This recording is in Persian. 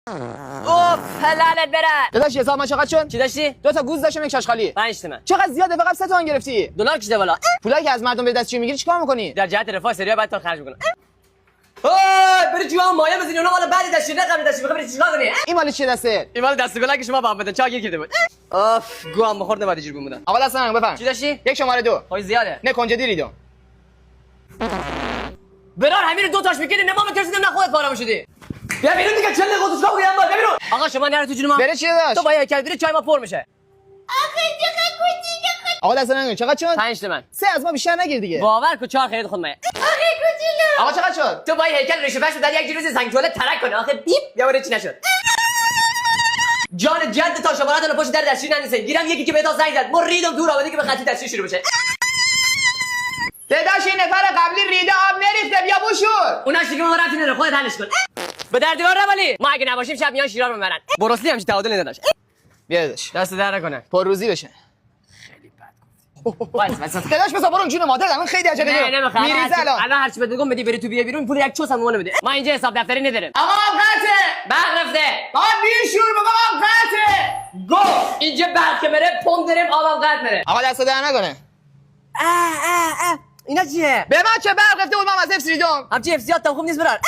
اوف لعنت برن. داداش حساب ما چقدر شد؟ چی داشتی؟ 2 تا گوز داشتم یک شاشخالی. 5 تومن. چقدر زیاده فقط 3 تومن گرفتی. دلار کشیده بالا. پولایی که از مردم به دست چی میگیری چیکار میکنی؟ در جهت رفاه سریا باید تا خرج بکنم. اوه بری جوان مایه بزنی اونا مال بعد داشتی نه قبل داشتی بخوام چیکار کنی؟ این مال چیه دسته؟ این مال دست گلا که شما با بده چا گیر کرده بود. اوف گوام بخورد بعد جور بودن. آقا دست من بفهم. چی داشتی؟ یک شماره 2. خب زیاده. نه کنجه دیریدم. برار همین رو 2 تاش میکنی نه ما ترسیدم نه خودت پارم شدی. بیا بیرون دیگه چله قطوش کاو گیام بیا بیرون. آقا شما نرو تو جون ما. بره چی داشت؟ تو با هیکل بیری چای ما پر میشه. آقا دست من چقدر شد؟ 5 تومن. 3 از ما بیشتر نگیر دیگه. باور کن 4 خرید خود من. آقا چقدر شد؟ تو با هیکل ریشه فرش در یک روز زنگ توالت ترک کنه آخه بیپ یا وره چی نشد. جان جد تا شمارات رو پشت در دستشویی ننویسه. گیرم یکی که به تا زنگ زد. ما ریدم دور آمده که به خطی دستشویی شروع بشه. داداش این نفر قبلی ریده آب نریخته بیا بوشور. اوناش دیگه ما رفتیم رو خودت حلش کن. به در دیوار نبالی. ما اگه نباشیم شب میان شیرار میبرن. بروسلی هم چی تعادل نداشت. بیا داداش دست در نکنه. پر روزی بشه. وایس داداش بذار برو جون مادر من خیلی عجله نه نمیخوام. میریزه الان. هرچی بهت بگم بدی بری تو بیا بیرون پول یک چوس هم نمیده. ما اینجا حساب دفتری نداریم. آقا قطعه. برق رفته. آقا بیشور بابا قطعه. گو اینجا برق بره پمپ داریم آبم قطع بره. آقا دست در نکنه. اینا چیه؟ به من چه برق رفته بود من از حفظ ریدم. همچی افزیات تا خوب نیست برار.